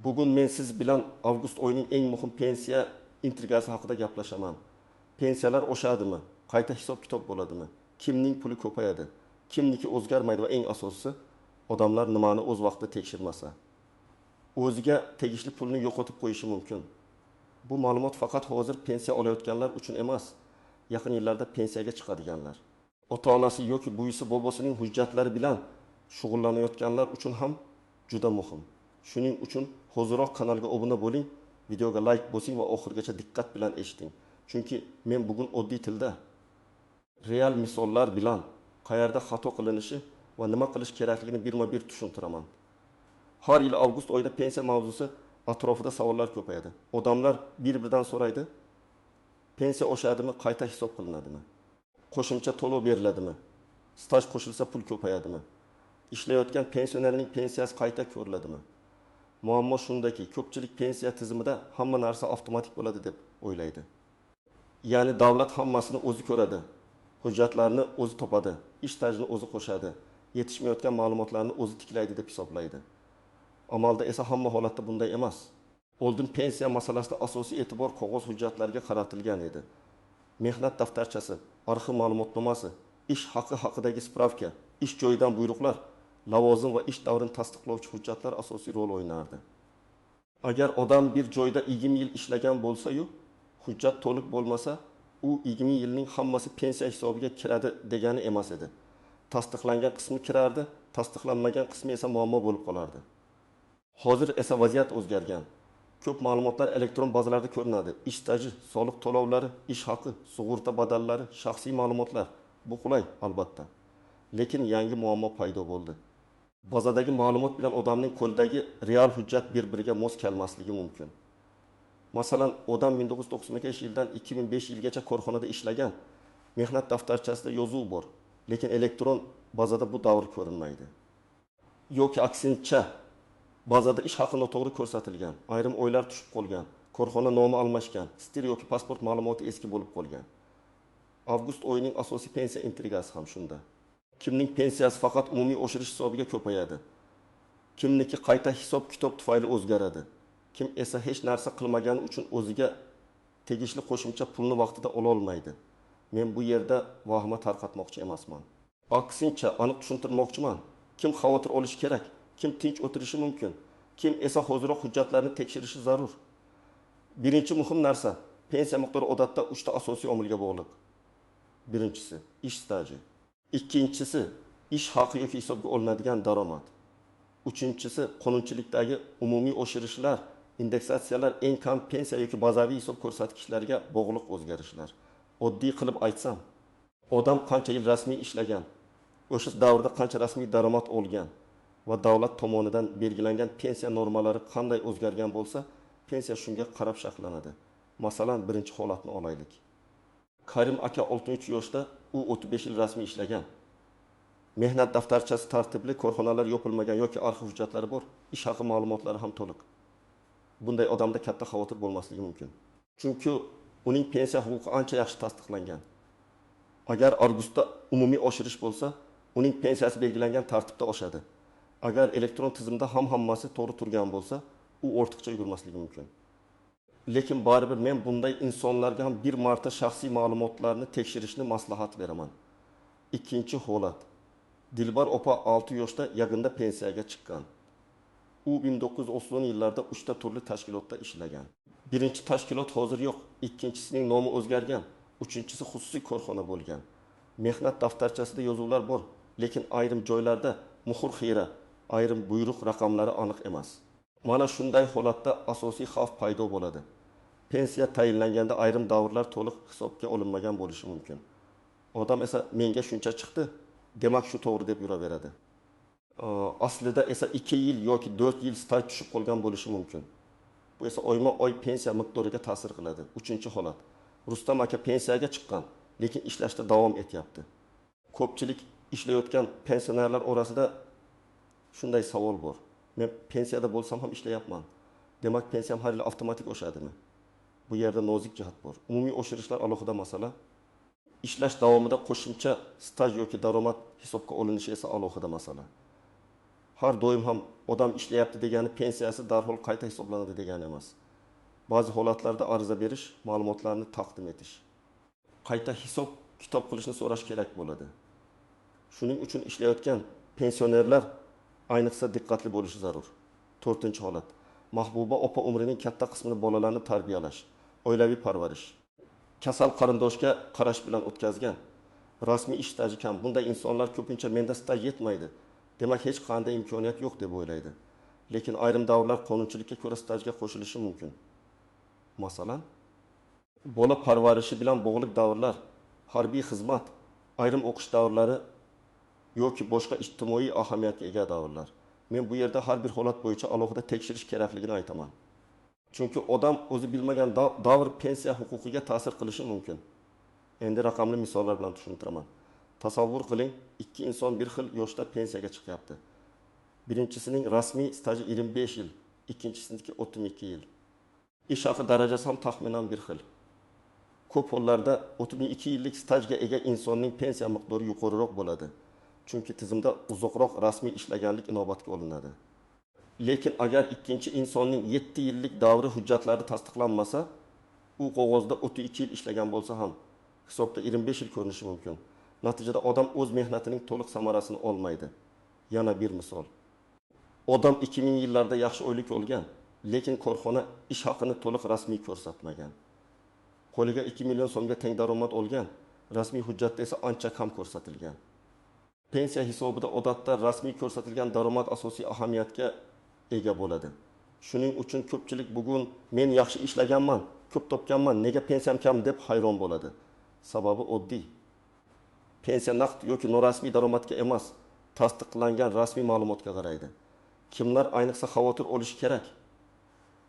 Bugun men siz bilan avgust oyining eng muhim pensiya intrigasi haqida gaplashaman. Pensiyalar oshadimi? Qayta hisob-kitob bo'ladimi? Kimning puli ko'payadi? Kimniki o'zgarmaydi va eng asosiysi, odamlar nimani o'z vaqtida tekshirmasa, o'ziga tegishli pulni yo'qotib qo'yishi mumkin. Bu ma'lumot faqat hozir pensiya olayotganlar uchun emas, yaqin yillarda pensiyaga chiqadiganlar, ota-onasi yoki buvisi bobosining hujjatlari bilan shug'ullanayotganlar uchun ham juda muhim. Shuning uchun hozirroq kanalga obuna bo'ling, videoga like bosing va oxirigacha diqqat bilan eshiting. Chunki men bugun oddiy tilda real misollar bilan qayerda xato qilinishi va nima qilish kerakligini birma-bir tushuntiraman. Har yil avgust oyida pensiya mavzusi atrofida savollar ko'payadi. Odamlar bir-biridan so'raydi: pensiya oshadimi, qayta hisob qilinadimi? Qo'shimcha to'lov beriladimi? Staj qo'shilsa pul ko'payadimi? Ishlayotgan pensionerning pensiyasi qayta ko'riladimi? Muammo shundaki, ko'pchilik pensiya tizimida hamma narsa avtomatik bo'ladi deb o'ylaydi. Ya'ni davlat hammasini o'zi ko'radi, hujjatlarni o'zi topadi, ish stajini o'zi qo'shadi, yetishmayotgan ma'lumotlarni o'zi tiklaydi deb hisoblaydi. Amalda esa hamma holatda bunday emas. Oldin pensiya masalasida asosiy e'tibor qog'oz hujjatlarga qaratilgan edi. Mehnat daftarchasi, arxiv ma'lumotnomasi, ish haqi haqidagi spravka, ish joyidan buyruqlar, lavozim va ish davrini tasdiqlovchi hujjatlar asosiy rol o'ynardi. Agar odam bir joyda 20 yil ishlagan bo'lsa-yu, hujjat to'liq bo'lmasa, u 20 yilning hammasi pensiya hisobiga kiradi degani emas edi. Tasdiqlangan qismi kirardi, tasdiqlanmagan qismi esa muammo bo'lib qolardi. Hozir esa vaziyat o'zgargan. Ko'p ma'lumotlar elektron bazalarda ko'rinadi. Ish staji, soliq to'lovlari, ish haqi, sug'urta badallari, shaxsiy ma'lumotlar. Bu qulay, albatta. Lekin yangi muammo paydo bo'ldi. Bazadagi ma'lumot bilan odamning qo'lidagi real hujjat bir-biriga mos kelmasligi mumkin. Masalan, odam 1995 yildan 2005 yilgacha korxonada ishlagan, mehnat daftarchasida yozuv bor, lekin elektron bazada bu davr ko'rinmaydi. Yoki aksincha, bazada ish haqi noto'g'ri ko'rsatilgan, ayrim oylar tushib qolgan, korxona nomi almashgan, stil yoki pasport ma'lumoti eski bo'lib qolgan. Avgust oyining asosiy pensiya intrigasi ham shunda. Kimning pensiyasi faqat umumiy oshirish hisobiga ko'payadi, kimniki qayta hisob-kitob tufayli o'zgaradi, kim esa hech narsa qilmagani uchun o'ziga tegishli qo'shimcha pulni vaqtida ola olmaydi. Men bu yerda vahima tarqatmoqchi emasman. Aksincha, aniq tushuntirmoqchiman. Kim xavotir olishi kerak, kim tinch o'tirishi mumkin, kim esa hozirroq hujjatlarni tekshirishi zarur. Birinchi muhim narsa, pensiya miqdori odatda 3 ta asosiy omilga bog'liq. Birinchisi, ish staji. Ikkinchisi, ish haqi yoki hisobga olinadigan daromad. Uchinchisi, qonunchilikdagi umumiy oshirishlar, indeksatsiyalar, eng kam pensiya yoki bazaviy hisob ko'rsatkichlariga bog'liq o'zgarishlar. Oddiy qilib aytsam, odam qancha yil rasmiy ishlagan, o'sha davrda qancha rasmiy daromad olgan va davlat tomonidan belgilangan pensiya normalari qanday o'zgargan bo'lsa, pensiya shunga qarab shakllanadi. Masalan, birinchi holatni olaylik. Karim aka 63 yoshda, u 35 yil rasmiy ishlagan. Mehnat daftarchasi tartibli, korxonalar yopilmagan yoki arxiv hujjatlari bor, ish haqi ma'lumotlari ham to'liq. Bunday odamda katta xavotir bo'lmasligi mumkin. Chunki uning pensiya huquqi ancha yaxshi tasdiqlangan. Agar avgustda umumiy oshirish bo'lsa, uning pensiyasi belgilangan tartibda oshadi. Agar elektron tizimda hammasi to'g'ri turgan bo'lsa, u ortiqcha yugurmasligi mumkin. Lekin baribir men bunday insonlarga ham bir marta shaxsiy ma'lumotlarni tekshirishni maslahat beraman. Ikkinchi holat. Dilbar opa 6 yoshda yaqinda pensiyaga chiqqan. U 1930 yillarda 3 ta turli tashkilotda ishlagan. Birinchi tashkilot hozir yo'q, ikkinchisining nomi o'zgargan, uchinchisi xususiy korxona bo'lgan. Mehnat daftarchasida yozuvlar bor, lekin ayrim joylarda muhr xira, ayrim buyruq raqamlari aniq emas. Mana shunday holatda asosiy xavf paydo bo'ladi. Pensiya tayinlanganda ayrim davrlar to'liq hisobga olinmagan bo'lishi mumkin. Odam esa menga shuncha chiqdi, demak shu to'g'ri deb yuraveradi. Aslida esa 2 yil yoki 4 yil staj tushib qolgan bo'lishi mumkin. Bu esa oyma-oy pensiya miqdoriga ta'sir qiladi. 3-holat. Rustam aka pensiyaga chiqqan, lekin ishlashda davom etyapti. Ko'pchilik ishlayotgan pensionerlar orasida shunday savol bor. Men pensiyada bo'lsam ham ishlayapman. Demak, pensiyam har yil avtomatik oshadimi? Bu yerda nozik jihat bor. Umumiy oshirishlar alohida masala. Ishlash davomida qo'shimcha staj yoki daromad hisobga olinishi esa alohida masala. har doim ham odam ishlayapti degani pensiyasi darhol qayta hisoblanadi degani emas. Ba'zi holatlarda ariza berish, ma'lumotlarni taqdim etish, qayta hisob kitob qilishni so'rash kerak bo'ladi. Shuning uchun ishlayotgan pensionerlar ayniqsa diqqatli bo'lishi zarur. 4-holat. Mahbuba opa umrining katta qismini bolalarni tarbiyalash, oilaviy parvarish, kasal qarindoshga qarash bilan o'tkazgan. Rasmiy ish staji kam. Bunday insonlar ko'pincha menda staj yetmaydi. Demak, hech qanday imkoniyat yo'q deb o'ylaydi. Lekin ayrim davrlar qonunchilikka ko'ra stajga qo'shilishi mumkin. Masalan, bola parvarishi bilan bog'liq davrlar, harbiy xizmat, ayrim o'qish davrlari yoki boshqa ijtimoiy ahamiyatga ega davrlar. Men bu yerda har bir holat bo'yicha alohida tekshirish kerakligini aytaman. Chunki odam o'zi bilmagan davr pensiya huquqiga ta'sir qilishi mumkin. Endi raqamli misollar bilan tushuntiraman. Tasavvur qiling, ikki inson bir xil yoshda pensiyaga chiqyapti. Birinchisining rasmiy staji 25 yil, ikkinchisiniki 32 yil. Ish haqi darajasi ham taxminan bir xil. Ko'p hollarda 32 yillik stajga ega insonning pensiya miqdori yuqoriroq bo'ladi. Chunki tizimda uzoqroq rasmiy ishlaganlik inobatga olinadi. Lekin agar ikkinchi insonning 7 yillik davri hujjatlari tasdiqlanmasa, u qog'ozda 32 yil ishlagan bo'lsa ham hisobda 25 yil ko'rinishi mumkin. Natijada odam o'z mehnatining to'liq samarasini olmaydi. Yana bir misol. Odam 2000 yillarda yaxshi oylik olgan, lekin korxona ish haqini to'liq rasmiy ko'rsatmagan. Qo'liga 2 million so'mga teng daromad olgan, rasmiy hujjatda esa ancha kam ko'rsatilgan. Pensiya hisobida odatda rasmiy ko'rsatilgan daromad asosiy ahamiyatga ega bo'ladi. Shuning uchun ko'pchilik bugun men yaxshi ishlaganman, ko'p topganman, nega pensiyam kam deb hayron bo'ladi. Sababi oddiy. Pensiya naqd yoki norasmiy daromadga emas, tasdiqlangan rasmiy ma'lumotga qaraydi. Kimlar ayniqsa xavotir olishi kerak?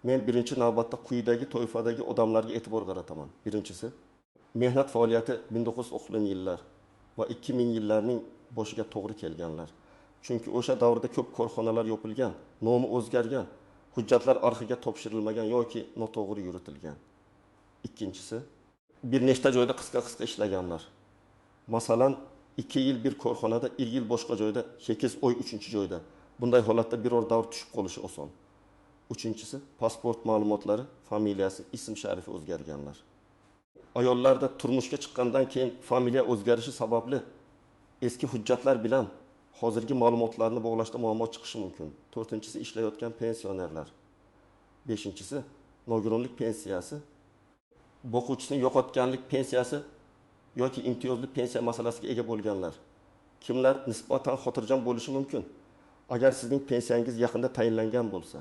Men birinchi navbatda quyidagi toifadagi odamlarga e'tibor qarataman. Birinchisi, mehnat faoliyati 1930 yillar va 2000 yillarning boshiga to'g'ri kelganlar. Chunki o'sha davrda ko'p korxonalar yopilgan, nomi o'zgargan, hujjatlar arxiga topshirilmagan yoki noto'g'ri yuritilgan. Ikkinchisi, bir nechta joyda qisqa ishlaganlar. Masalan, 2 yil bir korxonada, 1 yil boshqa joyda, 8 oy 3-joyda. Bunday holatda biror davr tushib qolishi oson. Uchinchisi, pasport ma'lumotlari, familiyasi, ism-sharifi o'zgarganlar. Ayollarda turmushga chiqqandan keyin familiya o'zgarishi sababli eski hujjatlar bilan hozirgi ma'lumotlarni bog'lashda muammo chiqishi mumkin. 4-si ishlayotgan pensionerlar. 5-si nogironlik pensiyasi, boquvchisini yo'qotganlik pensiyasi yoki imtiyozli pensiya masalasiga ega bo'lganlar. Kimlar nisbatan xotirjam bo'lishi mumkin? Agar sizning pensiyangiz yaqinda tayinlangan bo'lsa,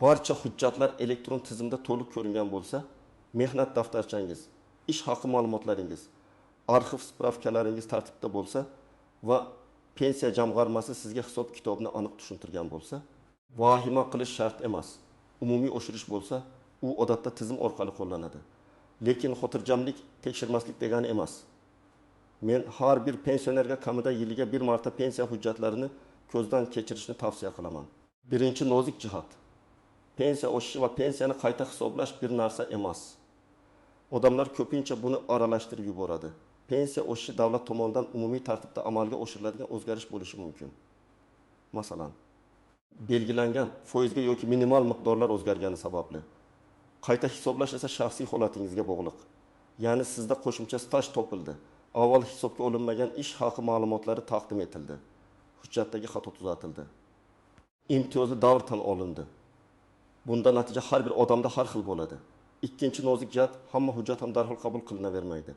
barcha hujjatlar elektron tizimda to'liq ko'ringan bo'lsa, mehnat daftarchangiz, ish haqi ma'lumotlaringiz, arxiv spravkalaringiz tartibda bo'lsa va pensiya jamg'armasi sizga hisob kitobni aniq tushuntirgan bo'lsa, vahima qilish shart emas. Umumiy oshirish bo'lsa, u odatda tizim orqali qo'llanadi. Lekin xotirjamlik tekshirmaslik degani emas. Men har bir pensionerga kamida yiliga bir marta pensiya hujjatlarini ko'zdan kechirishni tavsiya qilaman. Birinchi nozik jihat. Pensiya oshishi va pensiyani qayta hisoblash bir narsa emas. Odamlar ko'pincha buni aralashtirib yuboradi. Pensiya oshishi davlat tomonidan umumiy tartibda amalga oshiriladigan o'zgarish bo'lishi mumkin. Masalan, belgilangan foizga yoki minimal miqdorlar o'zgargani sababli. Qayta hisoblash esa shaxsiy holatingizga bog'liq. Ya'ni sizda qo'shimcha staj topildi. Avval hisobga olinmagan ish haqi ma'lumotlari taqdim etildi. Hujjatdagi xato tuzatildi. Imtiyozli davr tan olindi. Bunda natija har bir odamda har xil bo'ladi. Ikkinchi nozik jihat, hamma hujjat ham darhol qabul qilinavermaydi.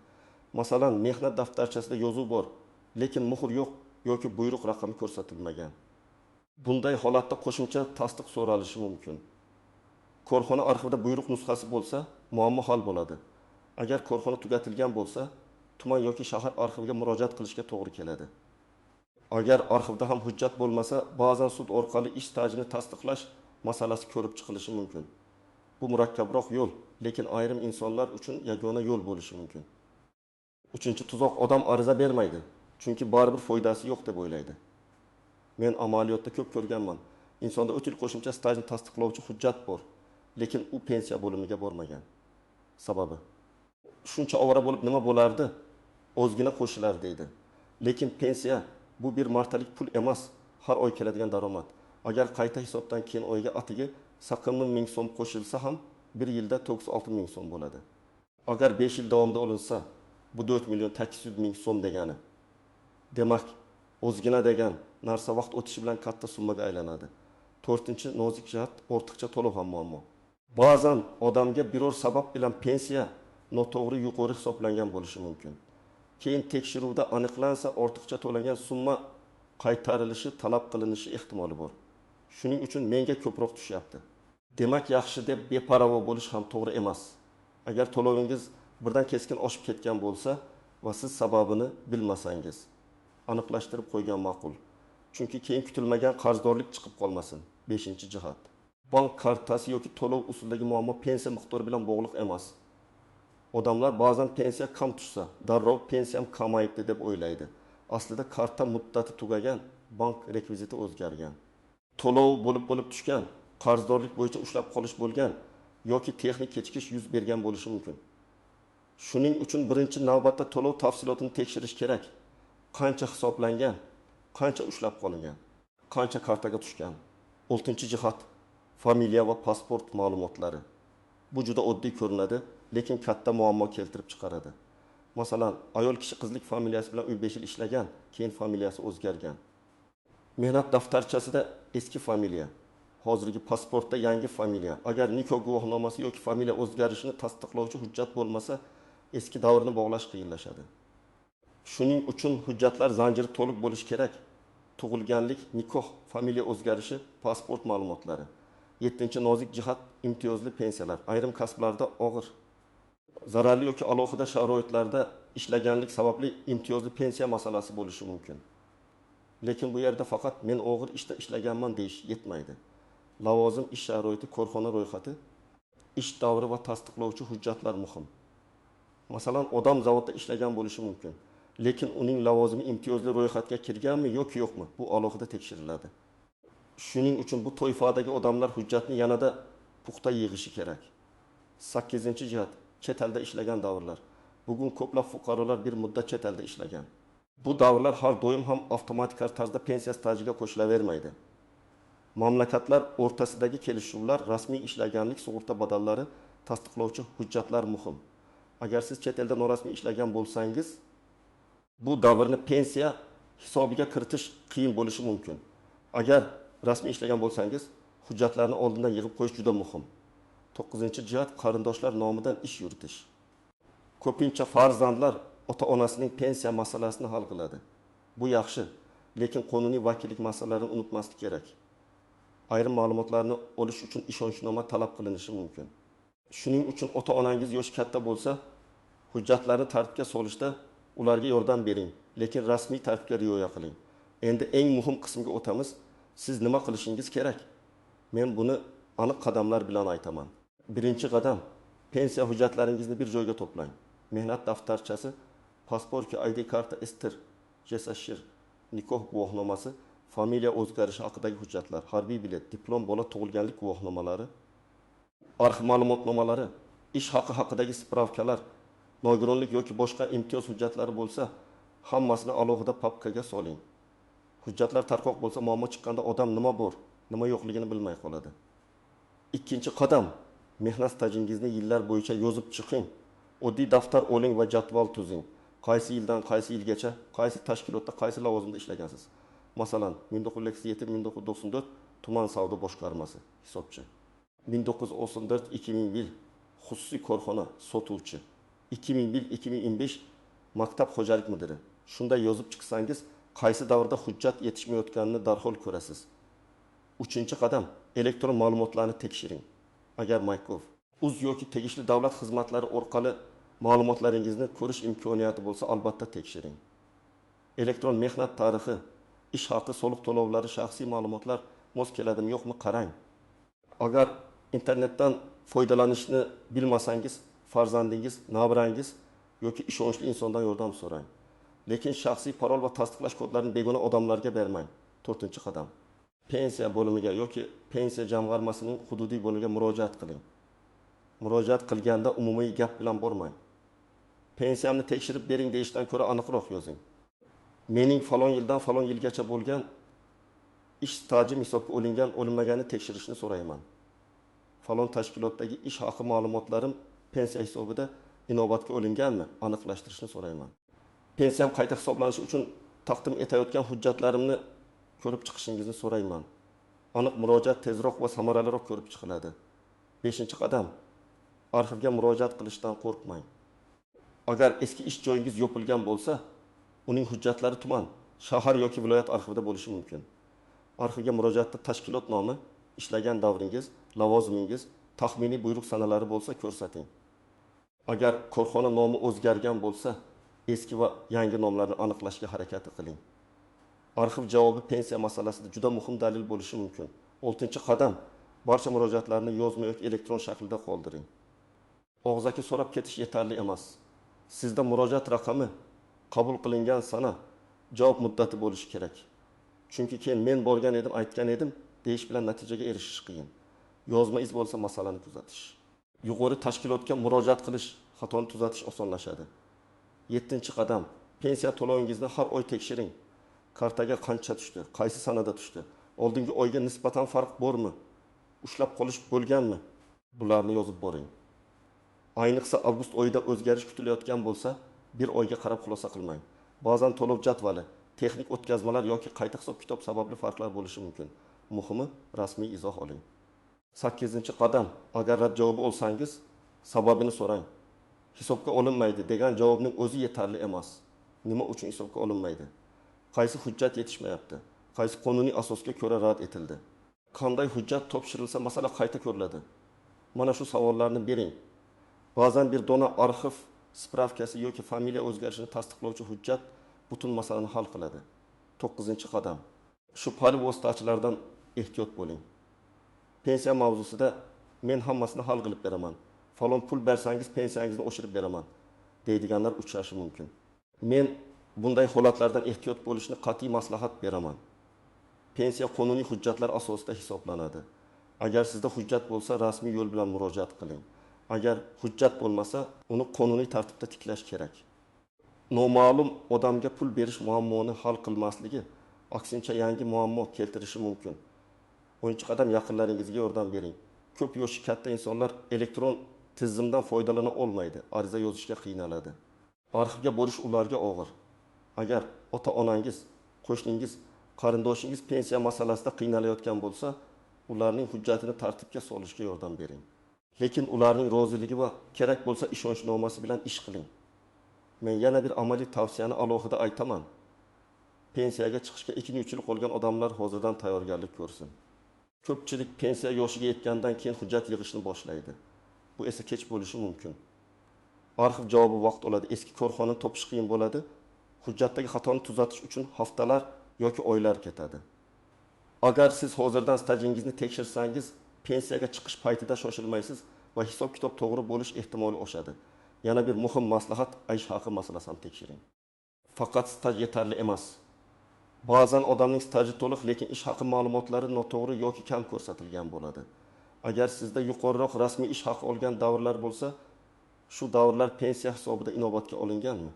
Masalan, mehnat daftarchasida yozuv bor, lekin muhr yo'q yoki buyruq raqami ko'rsatilmagan. Bunday holatda qo'shimcha tasdiq so'ralishi mumkin. Korxona arxivida buyruq nusxasi bo'lsa, muammo hal bo'ladi. Agar korxona tugatilgan bo'lsa, tuman yoki shahar arxiviga murojaat qilishga to'g'ri keladi. Agar arxivda ham hujjat bo'lmasa, ba'zan sud orqali ish stajini tasdiqlash masalasi ko'rib chiqilishi mumkin. Bu murakkabroq yo'l, lekin ayrim insonlar uchun yagona yo'l bo'lishi mumkin. Uchinchi tuzoq, odam ariza bermaydi, chunki baribir foydasi yo'q deb o'ylaydi. Men amaliyotda ko'p ko'rganman. Insonda 3 yil qo'shimcha stajni tasdiqlovchi hujjat bor, lekin u pensiya bo'limiga bormagan. Sababi, shuncha ovora bo'lib nima bo'lardi? Ozgina qo'shilar deydi. Lekin pensiya bu bir martalik pul emas. har oy keladigan daromad. Agar qayta hisobdan keyin oyga atiga 80 ming so'm qo'shilsa ham bir yilda 96 ming so'm bo'ladi. Agar 5 yil davomida olinsa, bu 4 million 800 ming so'm degani. Demak, o'zgina degan narsa vaqt o'tishi bilan katta summaga aylanadi. 4-chi nozik jihat ortiqcha to'lov ham muammo. Ba'zan odamga biror sabab bilan pensiya noto'g'ri yuqori hisoblangan bo'lishi mumkin. Keyin tekshiruvda aniqlansa, ortiqcha to'langan summa qaytarilishi talab qilinishi ehtimoli bor. Shuning uchun menga ko'proq tushyapti. Demak, yaxshi deb beparvo bo'lish ham to'g'ri emas. Agar to'lovingiz birdan keskin oshib ketgan bo'lsa va siz sababini bilmasangiz, aniqlashtirib qo'ygan ma'qul. Chunki keyin kutilmagan qarzdorlik chiqib qolmasin. 5-jihat. Bank kartasi yoki to'lov usulidagi muammo pensiya miqdori bilan bog'liq emas. Odamlar ba'zan pensiya kam tushsa, darrov pensiyam kamayibdi deb o'ylaydi. Aslida karta muddati tugagan, bank rekviziti o'zgargan. To'lov bo'lib tushgan, qarzdorlik bo'yicha ushlab qolish bo'lgan yoki texnik kechikish yuz bergan bo'lishi mumkin. Shuning uchun birinchi navbatda to'lov tafsilotini tekshirish kerak. Qancha hisoblangan, qancha ushlab qolingan, qancha kartaga tushgan. 6-jihat familiya va pasport ma'lumotlari. Bu juda oddiy ko'rinadi, lekin katta muammo keltirib chiqaradi. Masalan, ayol kishi qizlik familiyasi bilan 5 yil ishlagan, keyin familiyasi o'zgargan. Mehnat daftarchasida eski familiya, hozirgi pasportda yangi familiya. Agar nikoh guvohnomasi yoki familiya o'zgarishini tasdiqlovchi hujjat bo'lmasa, eski davrni bog'lash qiyinlashadi. Shuning uchun hujjatlar zanjiri to'liq bo'lishi kerak. Tug'ilganlik, nikoh, familiya o'zgarishi, pasport ma'lumotlari. 7-nozik jihat imtiyozli pensiyalar. Ayrim kasblarda og'ir, zararli yoki alohida sharoitlarda ishlaganlik sababli imtiyozli pensiya masalasi bo'lishi mumkin. Lekin bu yerda faqat men og'ir ishda ishlaganman deyish yetmaydi. Lavozim, ish sharoiti, korxona ro'yxati, ish davri va tasdiqlovchi hujjatlar muhim. Masalan, odam zavodda ishlagan bo'lishi mumkin, lekin uning lavozimi imtiyozli ro'yxatga kirganmi yoki yo'qmi, bu alohida tekshiriladi. Shuning uchun bu toifadagi odamlar hujjatni yanada puxta yig'ishi kerak. 8-jihat chet elda ishlagan davrlar. Bugun ko'plab fuqarolar bir muddat chet elda ishlagan. Bu davrlar har doim ham avtomatik tarzda pensiya stajiga qo'shilavermaydi. Mamlakatlar o'rtasidagi kelishuvlar, rasmiy ishlaganlik sug'urta badallari, tasdiqlovchi hujjatlar muhim. Agar siz chet elda norasmiy ishlagan bo'lsangiz, bu davrni pensiya hisobiga kiritish qiyin bo'lishi mumkin. Agar rasmiy ishlagan bo'lsangiz, hujjatlarni oldindan yig'ib qo'yish juda muhim. 9-jihat qarindoshlar nomidan ish yuritish. Ko'pincha farzandlar ota-onasining pensiya masalasini hal qiladi. Bu yaxshi, lekin qonuniy vakillik masalalarini unutmaslik kerak. Ayrim ma'lumotlarni olish uchun ishonchnoma talab qilinishi mumkin. Shuning uchun ota-onangiz yoshi katta bo'lsa, hujjatlarni tartibga solishda ularga yordam bering, lekin rasmiy tartibga rioya qiling. Endi eng muhim qismga o'tamiz. Siz nima qilishingiz kerak? Men buni aniq qadamlar bilan aytaman. Birinchi qadam, pensiya hujjatlaringizni bir joyga to'plang. Mehnat daftarchasi, pasport yoki ID karta, istir, jesashir, nikoh guvohnomasi, familiya o'zgarishi haqidagi hujjatlar, harbiy bilet, diplom, bola tug'ilganlik guvohnomalari, arxiv ma'lumotnomalari, ish haqi haqidagi spravkalar, nogironlik yoki boshqa imtiyoz hujjatlari bo'lsa, hammasini alohida papkaga soling. Hujjatlar tarqoq bo'lsa, muammo chiqqanda odam nima bor, nima yo'qligini bilmay qoladi. Ikkinchi qadam, mehnat stajingizni yillar bo'yicha yozib chiqing. Oddiy daftar oling va jadval tuzing. Qaysi yildan qaysi yilgacha, qaysi tashkilotda, qaysi lavozimda ishlagansiz. Masalan, 1987-1994 tuman savdo boshqarmasi, hisobchi. 1934-2001 xususiy korxona, sotuvchi. 2001-2025 maktab xo'jalik mudiri. Shunday yozib chiqsangiz, qaysi davrda hujjat yetishmayotganini darhol ko'rasiz. 3-qadam, elektron ma'lumotlarni tekshiring. Agar Maykov, uz yoki tegishli davlat xizmatlari orqali ma'lumotlaringizni ko'rish imkoniyati bo'lsa, albatta tekshiring. Elektron mehnat tarixi, ish haqi, soliq to'lovlari, shaxsiy ma'lumotlar mos keladimi yo'qmi qarang. Agar internetdan foydalanishni bilmasangiz, farzandingiz, nabrangiz yoki ishonchli insondan yordam so'rang. Lekin shaxsiy parol va tasdiqlash kodlarini begona odamlarga bermang. 4-qadam. Pensiya bo'limiga yoki pensiya jamg'armasining hududiy bo'limiga murojaat qiling. Murojaat qilganda umumiy gap bilan bormang. Pensiyamni tekshirib bering deyishdan ko'ra aniqroq yozing. Mening falon yildan falon yilgacha bo'lgan ish stajim hisobga olingan, olinmaganini tekshirishni so'rayman. Falon tashkilotdagi ish haqi ma'lumotlarim pensiya hisobida inobatga olinganmi, aniqlashtirishni so'rayman. Pensiyam qayta hisoblanishi uchun taqdim etayotgan hujjatlarimni ko'rib chiqishingizni so'rayman. Aniq murojaat tezroq va samaraliroq ko'rib chiqiladi. 5-qadam. Arxivga murojaat qilishdan qo'rqmang. Agar eski ish joyingiz yopilgan bo'lsa, uning hujjatlari tuman, shahar yoki viloyat arxivida bo'lishi mumkin. Arxivga murojaatda tashkilot nomi, ishlagan davringiz, lavozimingiz, taxminiy buyruq sanalari bo'lsa ko'rsating. Agar korxona nomi o'zgargan bo'lsa, eski va yangi nomlarni aniqlashga harakat qiling. Arxiv javobi pensiya masalasida juda muhim dalil bo'lishi mumkin. 6-qadam. Barcha murojaatlarni yozma yoki elektron shaklda qoldiring. Og'zaki so'rab ketish yetarli emas. Sizda murojaat raqami, qabul qilingan sana, javob muddati bo'lishi kerak. Chunki keyin men borgan edim, aytgan edim deyish bilan natijaga erishish qiyin. Yozma iz bo'lsa masalani tuzatish. Yuqori tashkilotga murojaat qilish, xatoni tuzatish osonlashadi. 7-qadam. Pensiya to'lovingizni har oy tekshiring. Kartaga qancha tushdi, qaysi sanada tushdi, oldingi oyga nisbatan farq bormi, ushlab qolish bo'lganmi? Bularni yozib boring. Ayniqsa avgust oyida o'zgarish kutilayotgan bo'lsa, bir oyga qarab xulosa qilmang. Ba'zan to'lov jadvali, texnik o'tkazmalar yoki qayta hisob-kitob sababli farqlar bo'lishi mumkin. Muhimi, rasmiy izoh oling. 8-qadam. Agar rad javobi olsangiz, sababini so'rang. Hisobga olinmaydi degan javobning o'zi yetarli emas. Nima uchun hisobga olinmaydi? Qaysi hujjat yetishmayapti? Qaysi qonuniy asosga ko'ra rad etildi? Qanday hujjat topshirilsa masala qayta ko'riladi? Mana shu savollarni bering. Ba'zan bir dona arxiv spravkasi yoki familiya o'zgarishini tasdiqlovchi hujjat butun masalani hal qiladi. 9-qadam. Shubhali vositachilardan ehtiyot bo'ling. Pensiya mavzusida men hammasini hal qilib beraman. Falon pul bersangiz pensiyangizni oshirib beraman deydiganlar uchrashi mumkin. Men bunday holatlardan ehtiyot bo'lishni qat'iy maslahat beraman. Pensiya qonuniy hujjatlar asosida hisoblanadi. Agar sizda hujjat bo'lsa, rasmiy yo'l bilan murojaat qiling. Agar hujjat bo'lmasa, uni qonuniy tartibda tiklash kerak. Noma'lum odamga pul berish muammoni hal qilmasligi, aksincha yangi muammo keltirishi mumkin. 10-qadam. Yaqinlaringizga yordam bering. Ko'p yoshi katta insonlar elektron tizimdan foydalana olmaydi, ariza yozishga qiynaladi. Arxivga borish ularga og'ir. Agar ota-onangiz, qo'shningiz, qarindoshingiz pensiya masalasida qiynalayotgan bo'lsa, ularning hujjatini tartibga solishga yordam bering. Lekin ularning roziligi va kerak bo'lsa ishonchnomasi bilan ish qiling. Men yana bir amaliy tavsiyani alohida aytaman. Pensiyaga chiqishga 2-3 yil qolgan odamlar hozirdan tayyorgarlik ko'rsin. Ko'pchilik pensiya yoshiga yetgandan keyin hujjat yig'ishni boshlaydi. Bu esa kech bo'lishi mumkin. Arxiv javobi vaqt oladi, eski korxonani topish qiyin bo'ladi. Hujjatdagi xatoni tuzatish uchun haftalar yoki oylar ketadi. Agar siz hozirdan stajingizni tekshirsangiz, pensiyaga chiqish paytida shoshilmaysiz va hisob-kitob to'g'ri bo'lish ehtimoli oshadi. Yana bir muhim maslahat, aysh haqi masalasini tekshiring. Faqat staj yetarli emas. Ba'zan odamning staji to'liq, lekin ish haqi ma'lumotlari noto'g'ri yoki kam ko'rsatilgan bo'ladi. Agar sizda yuqoriroq rasmiy ish haqi olgan davrlar bo'lsa, shu davrlar pensiya hisobida inobatga olinganmi?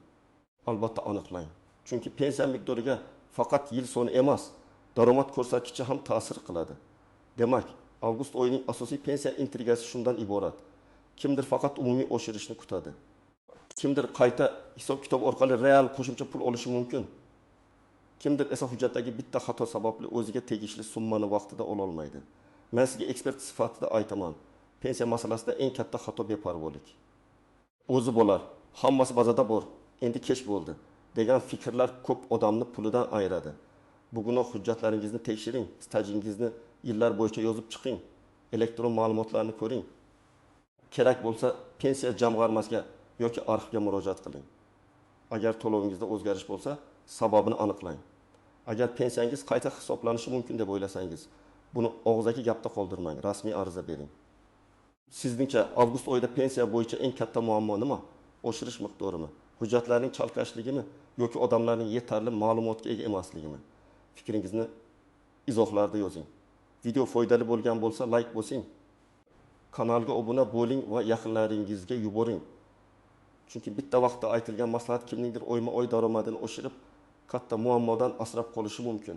Albatta aniqlang. Chunki pensiya miqdoriga faqat yil soni emas, daromad ko'rsatkichi ham ta'sir qiladi. Demak, avgust oyining asosiy pensiya intrigasi shundan iborat. Kimdir faqat umumiy oshirishni kutadi. Kimdir qayta hisob-kitob orqali real qo'shimcha pul olishi mumkin. Kimdir esa hujjatdagi bitta xato sababli o'ziga tegishli summani vaqtida ola olmaydi. Men sizga ekspert sifatida aytaman. Pensiya masalasida eng katta xato beparvolik. O'zi bo'lar, hammasi bazada bor, endi kech bo'ldi degan fikrlar ko'p odamni pulidan ayiradi. Bugunoq hujjatlaringizni tekshiring, stajingizni yillar bo'yicha yozib chiqing, elektron ma'lumotlarni ko'ring. Kerak bo'lsa pensiya jamg'armasiga yoki arxivga murojaat qiling. Agar to'lovingizda o'zgarish bo'lsa, sababini aniqlang. Agar pensiyangiz qayta hisoblanishi mumkin deb o'ylasangiz, buni og'zaki gapda qoldirmang, rasmiy ariza bering. Sizningcha avgust oyida pensiya bo'yicha eng katta muammo nima? Oshirish miqdorimi? Hujjatlarning chalkashligimi yoki odamlarning yetarli ma'lumotga ega emasligimi? Fikringizni izohlarda yozing. Video foydali bo'lgan bo'lsa like bosing. Kanalga obuna bo'ling va yaqinlaringizga yuboring. Chunki bitta vaqtda aytilgan maslahat kimningdir oyma-oy daromadini oshirib, katta muammodan asrab qolishi mumkin.